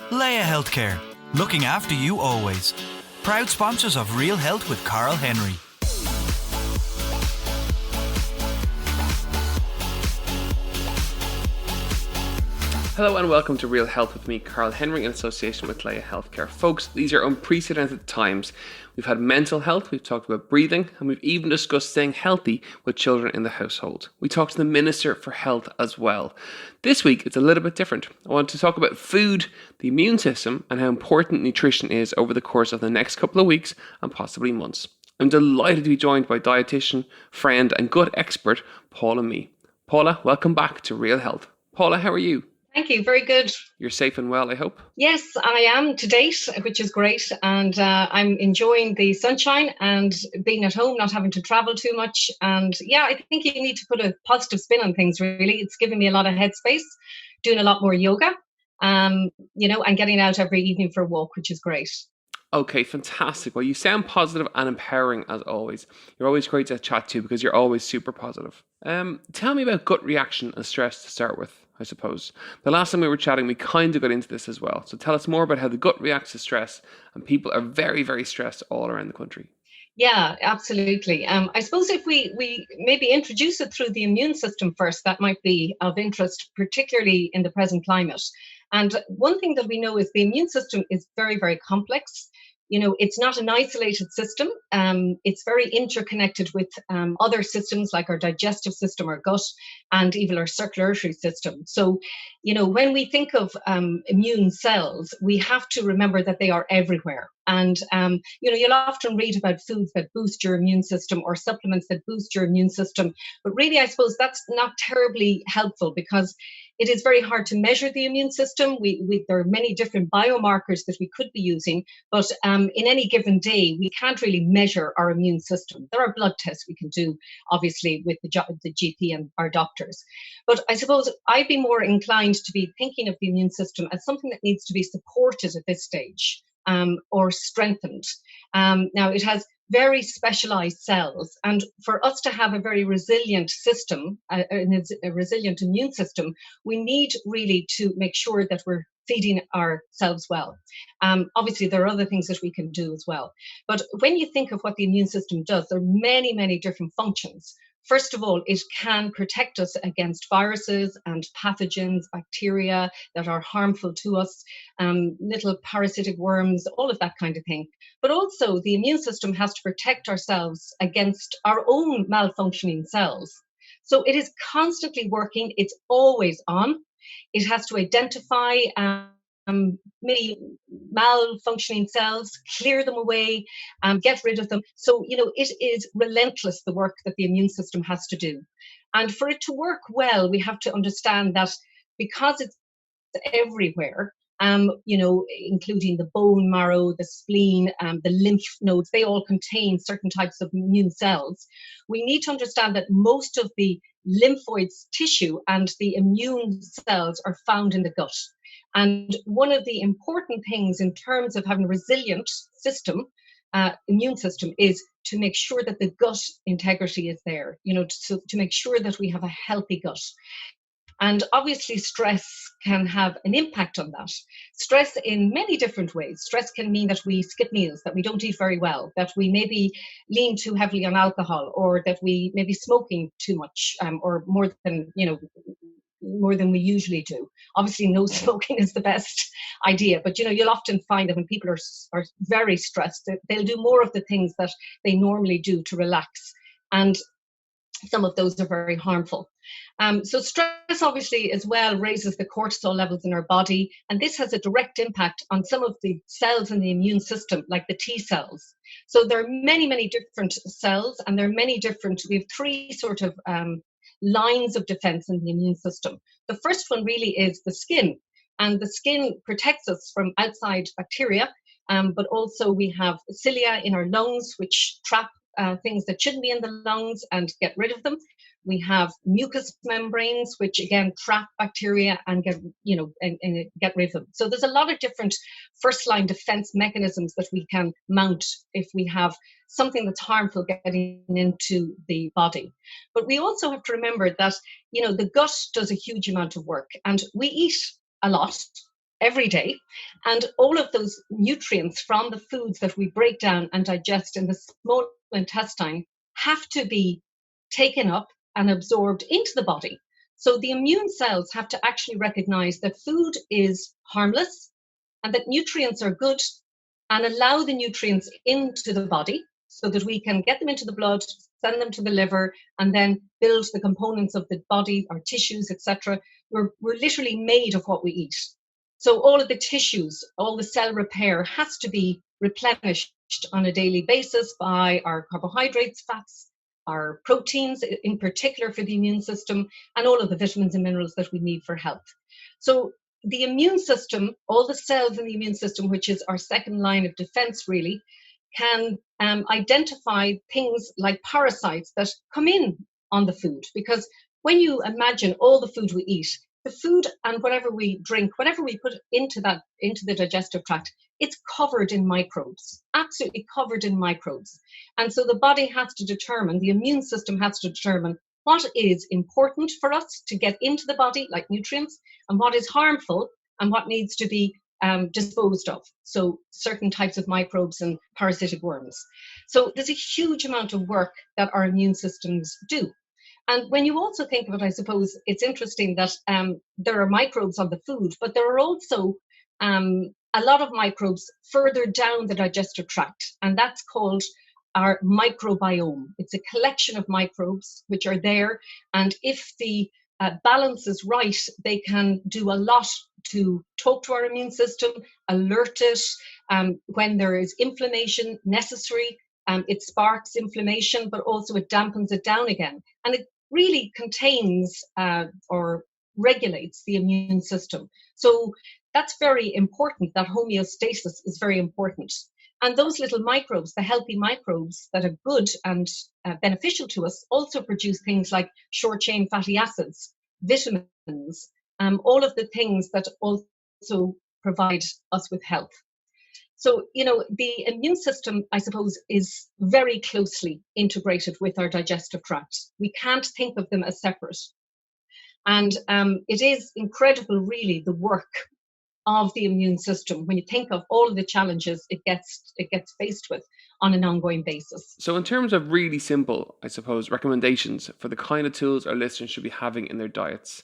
Leia Healthcare, looking after you always. Proud sponsors of Real Health with Karl Henry. Hello and welcome to Real Health with me, Karl Henry, in association with Leia Healthcare. Folks, these are unprecedented times. We've had mental health, we've talked about breathing, and we've even discussed staying healthy with children in the household. We talked to the Minister for Health as well. This week, it's a little bit different. I want to talk about food, the immune system, and how important nutrition is over the course of the next couple of weeks and possibly months. I'm delighted to be joined by dietitian, friend, and gut expert, Paula Mee. Paula, welcome back to Real Health. Paula, how are you? Thank you. Very good. You're safe and well, I hope? Yes, I am to date, which is great. And I'm enjoying the sunshine and being at home, not having to travel too much. And yeah, I think you need to put a positive spin on things, really. It's giving me a lot of headspace, doing a lot more yoga, and getting out every evening for a walk, which is great. Okay, fantastic. Well, you sound positive and empowering as always. You're always great to chat to because you're always super positive. Tell me about gut reaction and stress to start with, I suppose. The last time we were chatting, we kind of got into this as well. So tell us more about how the gut reacts to stress, and people are very, very stressed all around the country. Yeah, absolutely. I suppose if we maybe introduce it through the immune system first, that might be of interest, particularly in the present climate. And one thing that we know is the immune system is very, very complex. It's not an isolated system. It's very interconnected with other systems like our digestive system, our gut, and even our circulatory system. So, when we think of immune cells, we have to remember that they are everywhere. And, you'll often read about foods that boost your immune system or supplements that boost your immune system. But really, I suppose that's not terribly helpful because it is very hard to measure the immune system. There are many different biomarkers that we could be using, but in any given day, we can't really measure our immune system. There are blood tests we can do, obviously, with the GP and our doctors. But I suppose I'd be more inclined to be thinking of the immune system as something that needs to be supported at this stage or strengthened. Now, it has very specialized cells. And for us to have a very resilient system, a resilient immune system, we need really to make sure that we're feeding ourselves well. Obviously, there are other things that we can do as well. But when you think of what the immune system does, there are many, many different functions. First of all, it can protect us against viruses and pathogens, bacteria that are harmful to us, little parasitic worms, all of that kind of thing. But also, the immune system has to protect ourselves against our own malfunctioning cells. So it is constantly working. It's always on. It has to identify many malfunctioning cells, clear them away, get rid of them. So, it is relentless, the work that the immune system has to do. And for it to work well, we have to understand that because it's everywhere, including the bone marrow, the spleen, the lymph nodes, they all contain certain types of immune cells. We need to understand that most of the lymphoid tissue and the immune cells are found in the gut. And one of the important things in terms of having a resilient system, immune system, is to make sure that the gut integrity is there, to make sure that we have a healthy gut. And obviously, stress can have an impact on that. Stress in many different ways. Stress can mean that we skip meals, that we don't eat very well, that we maybe lean too heavily on alcohol, or that we may be smoking too much, or more than we usually do. Obviously, no smoking is the best idea, but you'll often find that when people are very stressed, they'll do more of the things that they normally do to relax. And some of those are very harmful. So stress obviously as well raises the cortisol levels in our body, and this has a direct impact on some of the cells in the immune system, like the T cells. So there are many, many different cells, and there are we have three sort of lines of defense in the immune system. The first one really is the skin, and the skin protects us from outside bacteria, but also we have cilia in our lungs, which trap things that shouldn't be in the lungs and get rid of them. We have mucous membranes, which again trap bacteria and get rid of them. So there's a lot of different first line defense mechanisms that we can mount if we have something that's harmful getting into the body. But we also have to remember that, the gut does a huge amount of work, and we eat a lot. every day. And all of those nutrients from the foods that we break down and digest in the small intestine have to be taken up and absorbed into the body. So the immune cells have to actually recognize that food is harmless and that nutrients are good, and allow the nutrients into the body so that we can get them into the blood, send them to the liver, and then build the components of the body, our tissues, etc. We're literally made of what we eat. So all of the tissues, all the cell repair has to be replenished on a daily basis by our carbohydrates, fats, our proteins, in particular for the immune system, and all of the vitamins and minerals that we need for health. So the immune system, all the cells in the immune system, which is our second line of defense really, can identify things like parasites that come in on the food. Because when you imagine all the food we eat, the food and whatever we drink, whatever we put into the digestive tract, it's covered in microbes, absolutely covered in microbes. And so the body has to determine, the immune system has to determine what is important for us to get into the body, like nutrients, and what is harmful and what needs to be disposed of. So certain types of microbes and parasitic worms. So there's a huge amount of work that our immune systems do. And when you also think of it, I suppose it's interesting that there are microbes on the food, but there are also a lot of microbes further down the digestive tract, and that's called our microbiome. It's a collection of microbes which are there, and if the balance is right, they can do a lot to talk to our immune system, alert it when there is inflammation necessary. It sparks inflammation, but also it dampens it down again. And it really contains or regulates the immune system. So that's very important. That homeostasis is very important. And those little microbes, the healthy microbes that are good and beneficial to us, also produce things like short-chain fatty acids, vitamins, all of the things that also provide us with health. So, the immune system, I suppose, is very closely integrated with our digestive tract. We can't think of them as separate. And it is incredible, really, the work of the immune system when you think of all of the challenges it gets faced with on an ongoing basis. So in terms of really simple, I suppose, recommendations for the kind of tools our listeners should be having in their diets,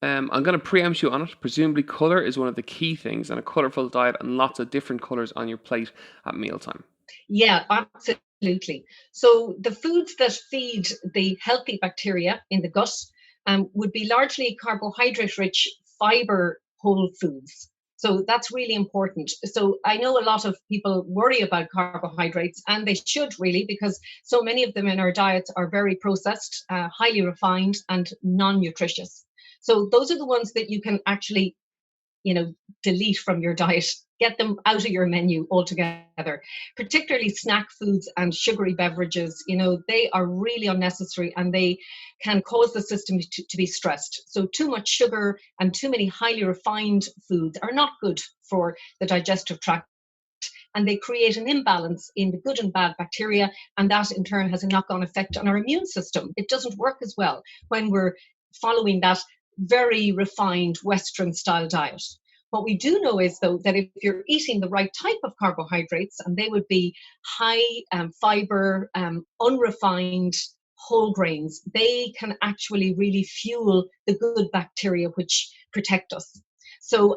I'm going to preempt you on it. Presumably colour is one of the key things, and a colourful diet and lots of different colours on your plate at mealtime. Yeah, absolutely. So the foods that feed the healthy bacteria in the gut would be largely carbohydrate-rich, fibre whole foods. So that's really important. So I know a lot of people worry about carbohydrates, and they should really, because so many of them in our diets are very processed, highly refined, and non-nutritious. So those are the ones that you can actually, delete from your diet, get them out of your menu altogether. Particularly snack foods and sugary beverages, they are really unnecessary, and they can cause the system to be stressed. So too much sugar and too many highly refined foods are not good for the digestive tract, and they create an imbalance in the good and bad bacteria, and that in turn has a knock-on effect on our immune system. It doesn't work as well when we're following that very refined Western style diet. What we do know is, though, that if you're eating the right type of carbohydrates, and they would be high fiber, unrefined whole grains, they can actually really fuel the good bacteria which protect us. So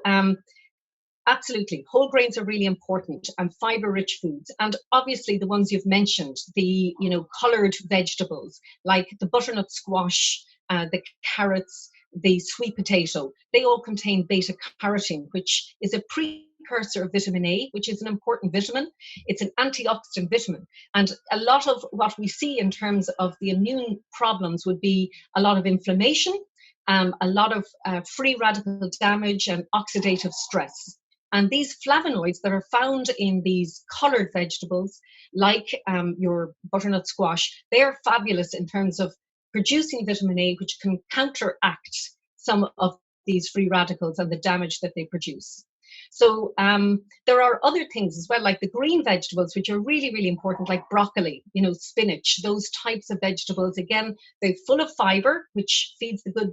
absolutely, whole grains are really important, and fiber-rich foods, and obviously the ones you've mentioned, the coloured vegetables like the butternut squash, the carrots, the sweet potato. They all contain beta carotene, which is a precursor of vitamin A, which is an important vitamin. It's an antioxidant vitamin, and a lot of what we see in terms of the immune problems would be a lot of inflammation, a lot of free radical damage, and oxidative stress. And these flavonoids that are found in these colored vegetables, like your butternut squash, they are fabulous in terms of producing vitamin A, which can counteract some of these free radicals and the damage that they produce. So there are other things as well, like the green vegetables, which are really, really important, like broccoli, spinach, those types of vegetables. Again, they're full of fiber, which feeds the good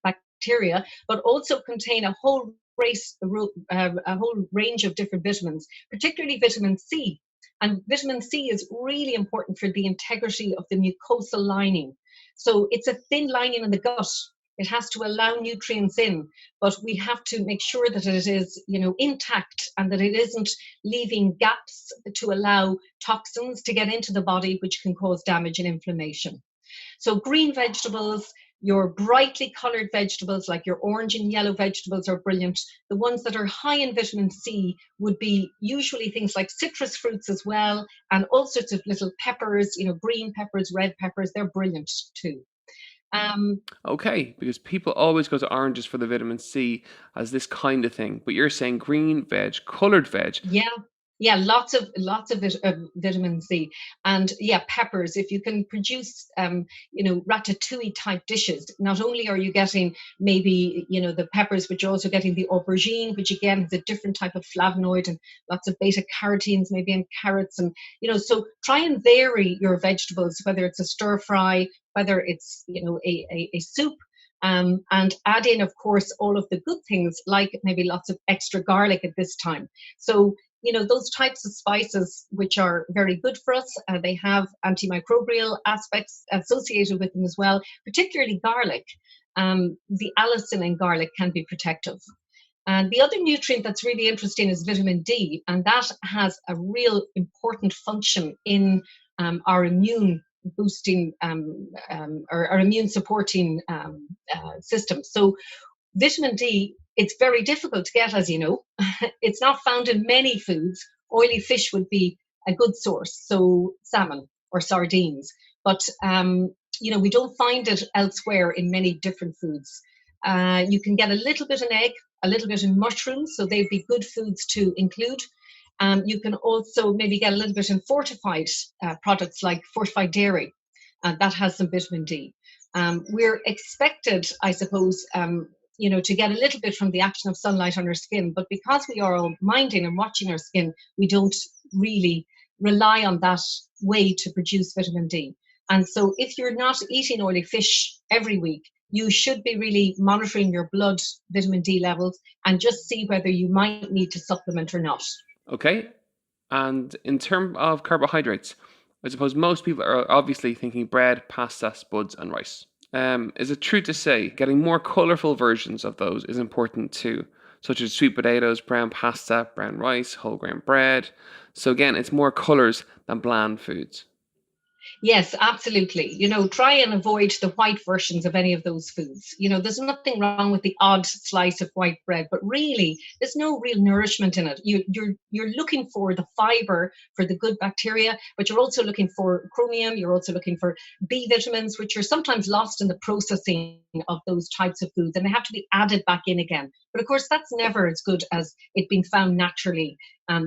bacteria, but also contain a whole a whole range of different vitamins, particularly vitamin C. And vitamin C is really important for the integrity of the mucosal lining. So it's a thin lining in the gut. It has to allow nutrients in, but we have to make sure that it is, intact, and that it isn't leaving gaps to allow toxins to get into the body, which can cause damage and inflammation. So green vegetables, your brightly colored vegetables like your orange and yellow vegetables are brilliant. The ones that are high in vitamin C would be usually things like citrus fruits as well, and all sorts of little peppers, green peppers, red peppers, they're brilliant too. Okay, because people always go to oranges for the vitamin C as this kind of thing, but you're saying green veg, colored veg. Yeah, yeah, lots of vitamin C, and yeah, peppers. If you can produce, ratatouille type dishes, not only are you getting maybe the peppers, but you're also getting the aubergine, which again is a different type of flavonoid, and lots of beta carotenes maybe in carrots, and so try and vary your vegetables, whether it's a stir fry, whether it's a soup. And add in, of course, all of the good things like maybe lots of extra garlic at this time. So, those types of spices, which are very good for us, they have antimicrobial aspects associated with them as well, particularly garlic. The allicin in garlic can be protective. And the other nutrient that's really interesting is vitamin D, and that has a real important function in our immune boosting or our immune supporting system. So vitamin D, it's very difficult to get, as you know. It's not found in many foods. Oily fish would be a good source, so salmon or sardines. But we don't find it elsewhere in many different foods. You can get a little bit in egg, a little bit in mushrooms, so they'd be good foods to include. You can also maybe get a little bit in fortified products like fortified dairy. That has some vitamin D. We're expected, I suppose, to get a little bit from the action of sunlight on our skin, but because we are all minding and watching our skin, we don't really rely on that way to produce vitamin D. And so if you're not eating oily fish every week, you should be really monitoring your blood vitamin D levels and just see whether you might need to supplement or not. Okay. And in terms of carbohydrates, I suppose most people are obviously thinking bread, pasta, spuds, and rice. Is it true to say getting more colourful versions of those is important too, such as sweet potatoes, brown pasta, brown rice, whole grain bread? So again, it's more colours than bland foods. Yes, absolutely. Try and avoid the white versions of any of those foods. There's nothing wrong with the odd slice of white bread, but really, there's no real nourishment in it. You're looking for the fiber for the good bacteria, but you're also looking for chromium. You're also looking for B vitamins, which are sometimes lost in the processing of those types of foods, and they have to be added back in again. But of course, that's never as good as it being found naturally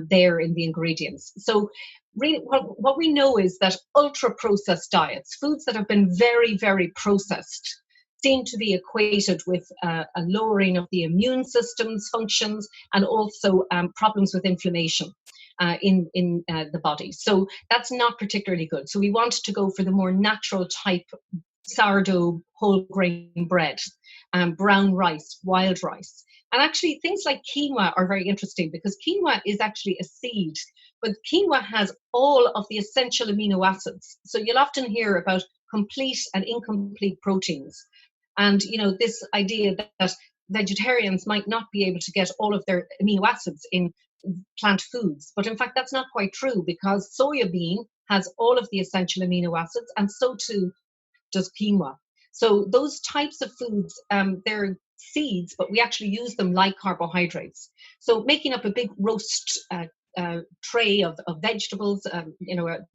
there in the ingredients. So really, what we know is that ultra processed diets, foods that have been very, very processed, seem to be equated with a lowering of the immune system's functions and also problems with inflammation in the body. So that's not particularly good. So we want to go for the more natural type sourdough whole grain bread, brown rice, wild rice. And actually, things like quinoa are very interesting because quinoa is actually a seed, but quinoa has all of the essential amino acids. So you'll often hear about complete and incomplete proteins. And, this idea that vegetarians might not be able to get all of their amino acids in plant foods. But in fact, that's not quite true because soya bean has all of the essential amino acids, and so too does quinoa. So those types of foods, they're seeds, but we actually use them like carbohydrates. So making up a big roast tray of vegetables, a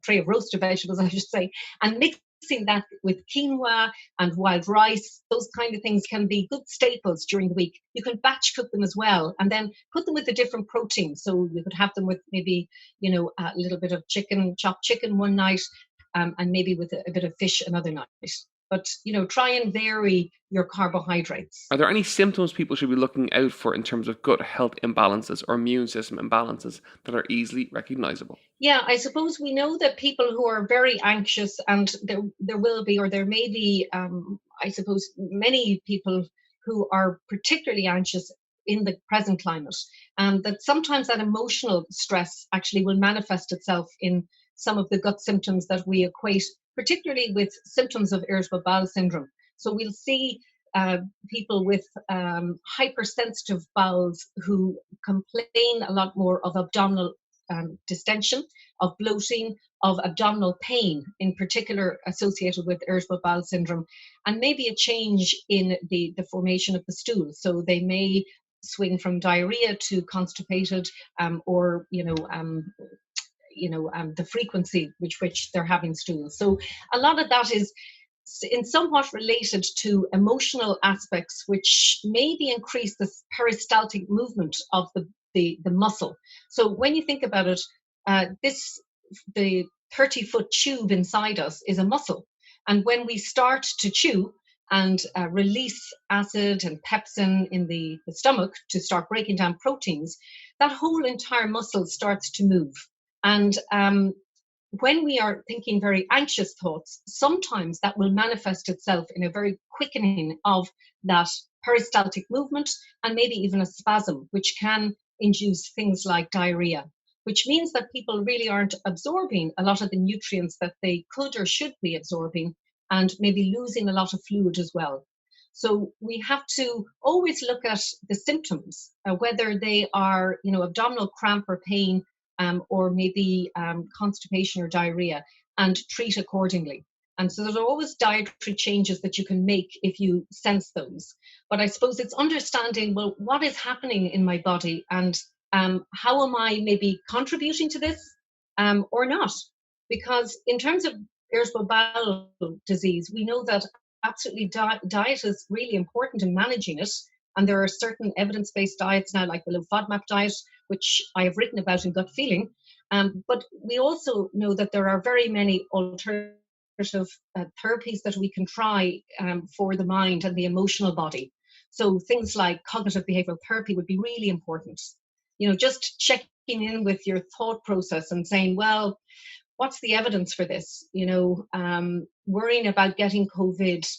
tray of roasted vegetables, I should say, and mixing that with quinoa and wild rice, those kind of things can be good staples during the week. You can batch cook them as well, and then put them with a different protein. So you could have them with maybe, a little bit of chicken, chopped chicken one night, and maybe with a bit of fish another night. But, try and vary your carbohydrates. Are there any symptoms people should be looking out for in terms of gut health imbalances or immune system imbalances that are easily recognizable? Yeah, I suppose we know that people who are very anxious, and there will be, or there may be, I suppose, many people who are particularly anxious in the present climate, that sometimes that emotional stress actually will manifest itself in some of the gut symptoms that we equate, particularly with symptoms of irritable bowel syndrome. So we'll see people with hypersensitive bowels who complain a lot more of abdominal distension, of bloating, of abdominal pain, in particular associated with irritable bowel syndrome, and maybe a change in the formation of the stool. So they may swing from diarrhea to constipated, or the frequency with which they're having stools. So a lot of that is in somewhat related to emotional aspects, which maybe increase the peristaltic movement of the muscle. So when you think about it, the 30-foot tube inside us is a muscle. And when we start to chew and release acid and pepsin in the stomach to start breaking down proteins, that whole entire muscle starts to move. And when we are thinking very anxious thoughts, sometimes that will manifest itself in a very quickening of that peristaltic movement and maybe even a spasm, which can induce things like diarrhea, which means that people really aren't absorbing a lot of the nutrients that they could or should be absorbing, and maybe losing a lot of fluid as well. So we have to always look at the symptoms, whether they are, abdominal cramp or pain, or maybe constipation or diarrhea, and treat accordingly. And so there's always dietary changes that you can make if you sense those. But I suppose it's understanding, well, what is happening in my body, and how am I maybe contributing to this or not? Because in terms of irritable bowel disease, we know that absolutely diet is really important in managing it. And there are certain evidence-based diets now, like the low FODMAP diet, which I have written about in Gut Feeling. But we also know that there are very many alternative therapies that we can try for the mind and the emotional body. So things like cognitive behavioral therapy would be really important. Just checking in with your thought process and saying, well, what's the evidence for this? Worrying about getting COVID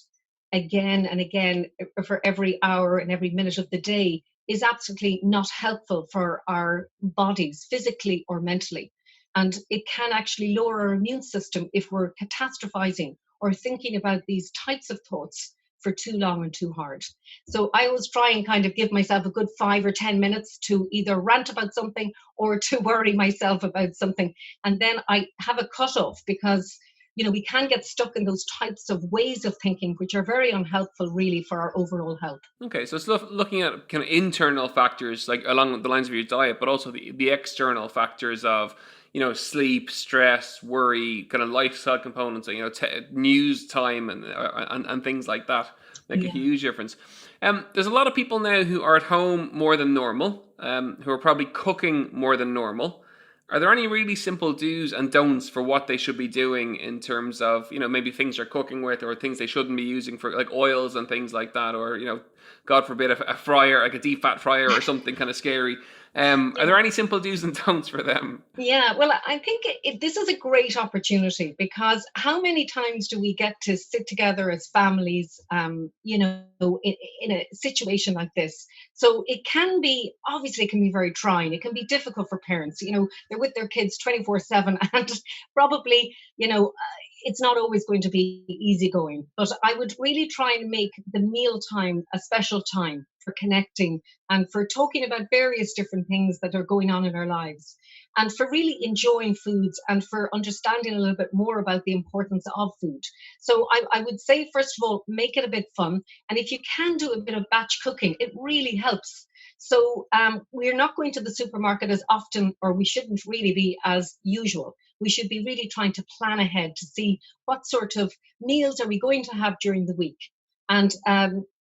again and again for every hour and every minute of the day is absolutely not helpful for our bodies, physically or mentally. And it can actually lower our immune system if we're catastrophizing or thinking about these types of thoughts for too long and too hard. So I always try and kind of give myself a good 5 or 10 minutes to either rant about something or to worry myself about something. And then I have a cutoff, because we can get stuck in those types of ways of thinking, which are very unhelpful really for our overall health. Okay, so it's looking at kind of internal factors, like along the lines of your diet, but also the external factors of, sleep, stress, worry, kind of lifestyle components, news time and things like that make a huge difference. There's a lot of people now who are at home more than normal, who are probably cooking more than normal. Are there any really simple do's and don'ts for what they should be doing in terms of, maybe things they're cooking with, or things they shouldn't be using for, like oils and things like that, or, God forbid, a fryer, like a deep fat fryer or something kind of scary? Are there any simple do's and don'ts for them? Yeah, well, I think this is a great opportunity, because how many times do we get to sit together as families, in a situation like this? So it can be very trying. It can be difficult for parents. They're with their kids 24/7, and probably, it's not always going to be easygoing. But I would really try and make the meal time a special time for connecting and for talking about various different things that are going on in our lives, and for really enjoying foods and for understanding a little bit more about the importance of food. So I would say, first of all, make it a bit fun. And if you can do a bit of batch cooking, it really helps. So we're not going to the supermarket as often, or we shouldn't really be as usual. We should be really trying to plan ahead to see what sort of meals are we going to have during the week. And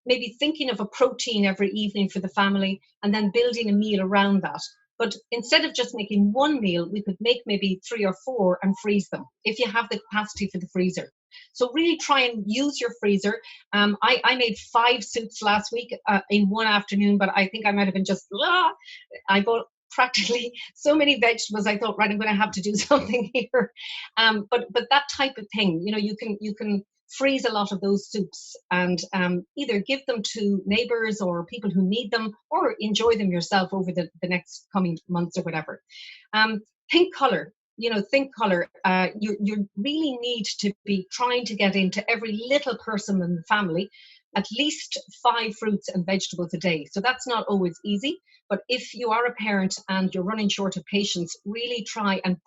maybe thinking of a protein every evening for the family, and then building a meal around that. But instead of just making one meal, we could make maybe 3 or 4 and freeze them if you have the capacity for the freezer. So really try and use your freezer. I made 5 soups last week in one afternoon, but I think I might have been I bought practically so many vegetables. I thought, right, I'm going to have to do something here. But that type of thing, you can freeze a lot of those soups and either give them to neighbors or people who need them, or enjoy them yourself over the next coming months or whatever. Think color. Think color. You really need to be trying to get into every little person in the family at least 5 fruits and vegetables a day. So that's not always easy, but if you are a parent and you're running short of patience, really try and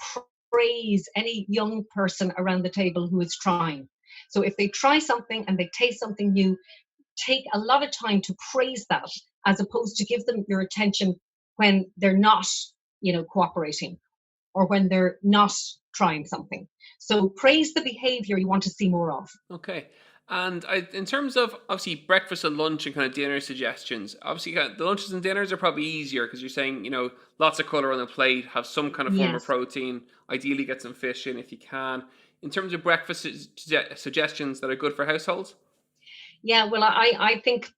praise any young person around the table who is trying. So if they try something and they taste something new, take a lot of time to praise that, as opposed to give them your attention when they're not, cooperating, or when they're not trying something. So praise the behavior you want to see more of. Okay. And in terms of obviously breakfast and lunch and kind of dinner suggestions, obviously the lunches and dinners are probably easier because you're saying, lots of color on the plate, have some kind of form of Yes. protein, ideally get some fish in if you can. In terms of breakfast suggestions that are good for households? Yeah, well, I think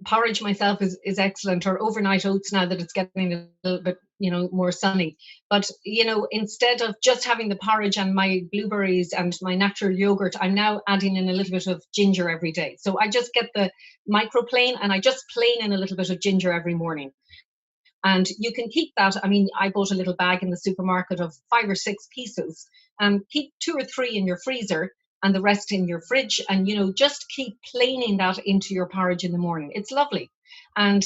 porridge myself is excellent, or overnight oats now that it's getting a little bit, more sunny. But, instead of just having the porridge and my blueberries and my natural yogurt, I'm now adding in a little bit of ginger every day. So I just get the microplane and I just plane in a little bit of ginger every morning. And you can keep that. I mean, I bought a little bag in the supermarket of 5 or 6 pieces, and keep 2 or 3 in your freezer and the rest in your fridge. And, just keep planing that into your porridge in the morning. It's lovely. And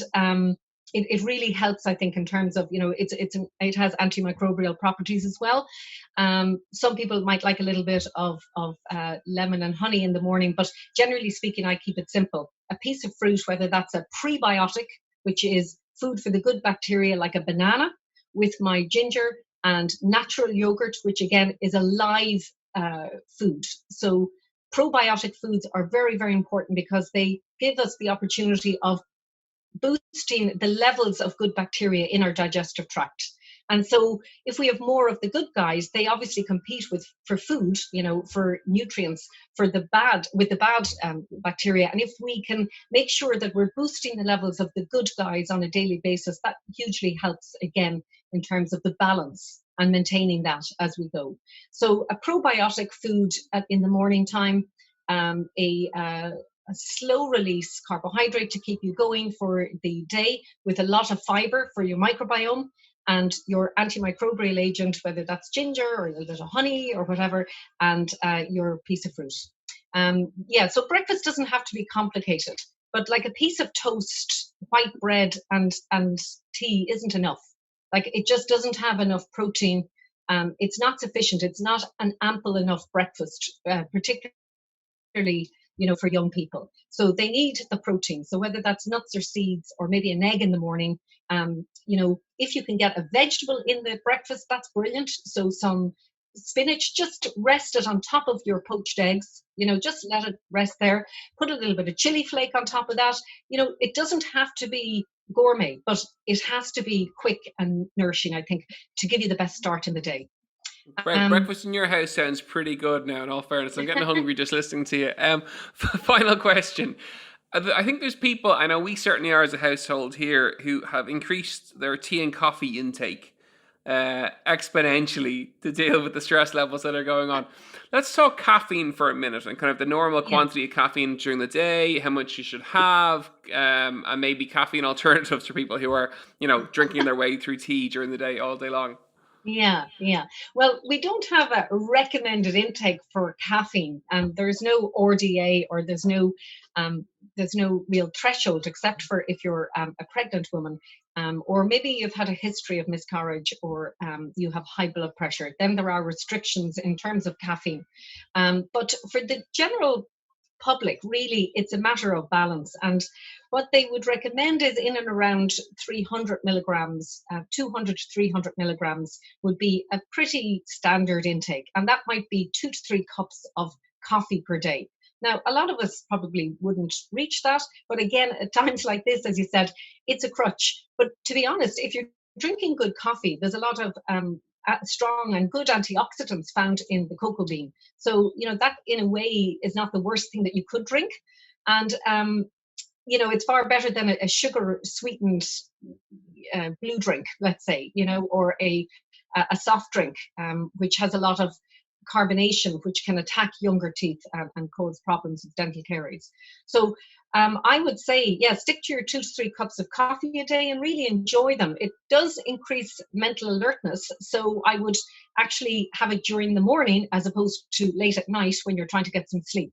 it really helps, I think, in terms of, it has antimicrobial properties as well. Some people might like a little bit of lemon and honey in the morning, but generally speaking, I keep it simple. A piece of fruit, whether that's a prebiotic, which is food for the good bacteria, like a banana, with my ginger, and natural yogurt, which again is a live food. So probiotic foods are very, very important because they give us the opportunity of boosting the levels of good bacteria in our digestive tract. And so if we have more of the good guys, they obviously compete for food, for nutrients, with the bad bacteria. And if we can make sure that we're boosting the levels of the good guys on a daily basis, that hugely helps, again, in terms of the balance and maintaining that as we go. So a probiotic food in the morning time, a slow release carbohydrate to keep you going for the day, with a lot of fiber for your microbiome, and your antimicrobial agent, whether that's ginger or a little bit of honey or whatever, and your piece of fruit. So breakfast doesn't have to be complicated, but like a piece of toast, white bread, and tea isn't enough. Like, it just doesn't have enough protein. It's not sufficient. It's not an ample enough breakfast, particularly for young people. So they need the protein. So whether that's nuts or seeds, or maybe an egg in the morning, if you can get a vegetable in the breakfast, that's brilliant. So some spinach, just rest it on top of your poached eggs, just let it rest there. Put a little bit of chili flake on top of that. It doesn't have to be gourmet, but it has to be quick and nourishing, I think, to give you the best start in the day. Breakfast in your house sounds pretty good now, in all fairness. I'm getting hungry just listening to you. Final question. I think there's people, I know we certainly are as a household here, who have increased their tea and coffee intake exponentially to deal with the stress levels that are going on. Let's talk caffeine for a minute, and kind of the normal quantity of caffeine during the day, how much you should have, and maybe caffeine alternatives for people who are, drinking their way through tea during the day all day long. Yeah. Well, we don't have a recommended intake for caffeine, and there's no RDA, or there's no real threshold, except for if you're a pregnant woman, or maybe you've had a history of miscarriage, or you have high blood pressure. Then there are restrictions in terms of caffeine. But for the general public, really, it's a matter of balance. And what they would recommend is in and around 300 milligrams, 200 to 300 milligrams would be a pretty standard intake. And that might be 2 to 3 cups of coffee per day. Now, a lot of us probably wouldn't reach that. But again, at times like this, as you said, it's a crutch. But to be honest, if you're drinking good coffee, there's a lot of strong and good antioxidants found in the cocoa bean. So, that in a way is not the worst thing that you could drink. And, it's far better than a sugar sweetened blue drink, let's say, or a soft drink, which has a lot of carbonation, which can attack younger teeth and cause problems with dental caries. So I would say, stick to your 2 to 3 cups of coffee a day and really enjoy them. It does increase mental alertness. So I would actually have it during the morning as opposed to late at night when you're trying to get some sleep.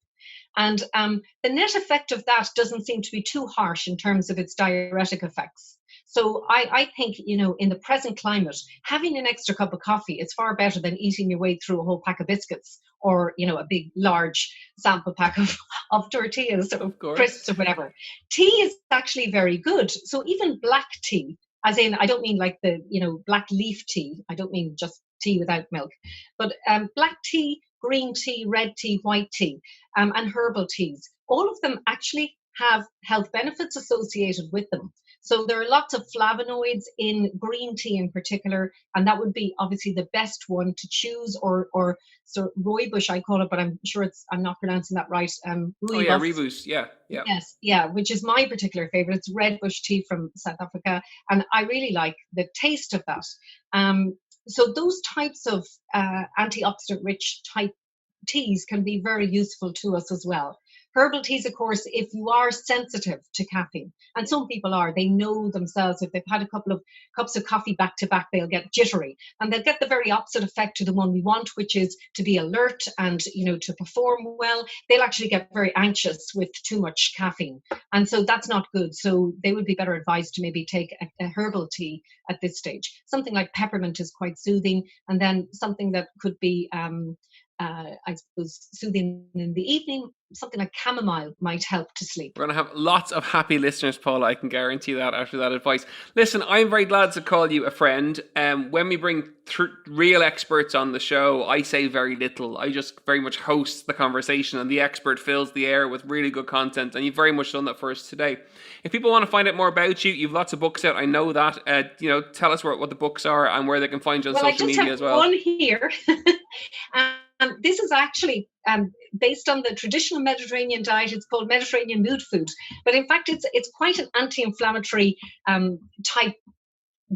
And the net effect of that doesn't seem to be too harsh in terms of its diuretic effects. So I think, in the present climate, having an extra cup of coffee is far better than eating your way through a whole pack of biscuits or, a big, large sample pack of tortillas or crisps or whatever. Tea is actually very good. So even black tea, as in, I don't mean like the, black leaf tea. I don't mean just tea without milk. But black tea, green tea, red tea, white tea, and herbal teas, all of them actually have health benefits associated with them. So there are lots of flavonoids in green tea in particular, and that would be obviously the best one to choose, or so rooibos I call it, but I'm sure I'm not pronouncing that right. Rooibos, yeah. Yes, which is my particular favorite. It's red bush tea from South Africa, and I really like the taste of that. So those types of antioxidant rich type teas can be very useful to us as well. Herbal teas, of course, if you are sensitive to caffeine, and some people are, they know themselves, if they've had a couple of cups of coffee back to back, they'll get jittery, and they'll get the very opposite effect to the one we want, which is to be alert and, to perform well. They'll actually get very anxious with too much caffeine, and so that's not good. So they would be better advised to maybe take a herbal tea at this stage. Something like peppermint is quite soothing, and then something that could be I suppose soothing in the evening, something like chamomile might help to sleep. We're going to have lots of happy listeners, Paula. I can guarantee that after that advice. Listen, I'm very glad to call you a friend. When we bring real experts on the show, I say very little. I just very much host the conversation, and the expert fills the air with really good content. And you've very much done that for us today. If people want to find out more about you, you've lots of books out. I know that. Tell us what the books are and where they can find you on social media as well. One here. And this is actually based on the traditional Mediterranean diet. It's called Mediterranean mood food. But in fact, it's quite an anti-inflammatory type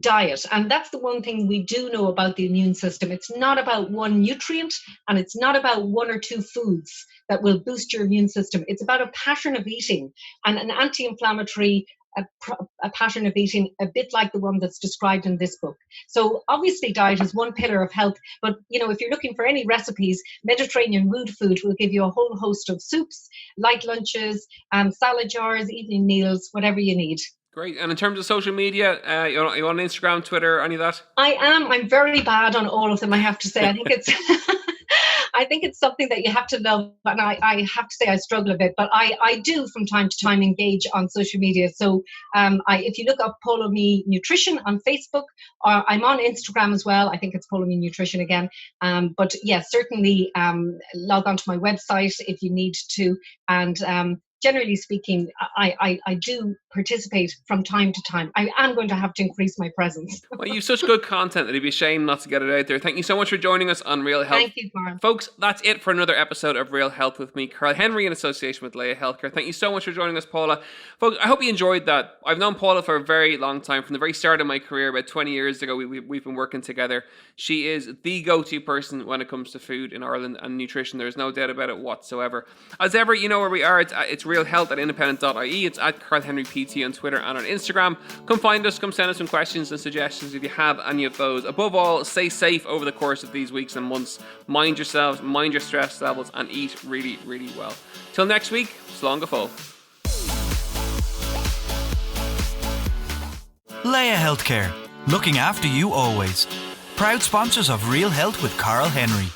diet. And that's the one thing we do know about the immune system. It's not about one nutrient, and it's not about 1 or 2 foods that will boost your immune system. It's about a pattern of eating and an anti-inflammatory a pattern of eating, a bit like the one that's described in this book. So obviously diet is one pillar of health, but if you're looking for any recipes, Mediterranean mood food will give you a whole host of soups, light lunches, salad jars, evening meals, whatever you need. Great. And in terms of social media, you on Instagram, Twitter, any of that? I'm very bad on all of them, I have to say. I think it's I think it's something that you have to love, and I have to say I struggle a bit, but I do from time to time engage on social media. So if you look up Paula Mee Nutrition on Facebook, I'm on Instagram as well. I think it's Paula Mee Nutrition again. But yes, certainly log on to my website if you need to. And generally speaking, I do participate from time to time. I am going to have to increase my presence. Well, you've such good content that it'd be a shame not to get it out there. Thank you so much for joining us on Real Health. Thank you, Karl. Folks, that's it for another episode of Real Health with me, Karl Henry, in association with Leia Healthcare. Thank you so much for joining us, Paula. Folks, I hope you enjoyed that. I've known Paula for a very long time. From the very start of my career, about 20 years ago, we've been working together. She is the go-to person when it comes to food in Ireland and nutrition. There's no doubt about it whatsoever. As ever, you know where we are. It's Real Health at independent.ie. It's at Karl Henry PT on Twitter and on Instagram. Come find us, come send us some questions and suggestions if you have any of those. Above all, stay safe over the course of these weeks and months. Mind yourselves, mind your stress levels, and eat really, really well. Till next week, slán go fóill. Leia Healthcare, looking after you always. Proud sponsors of Real Health with Karl Henry.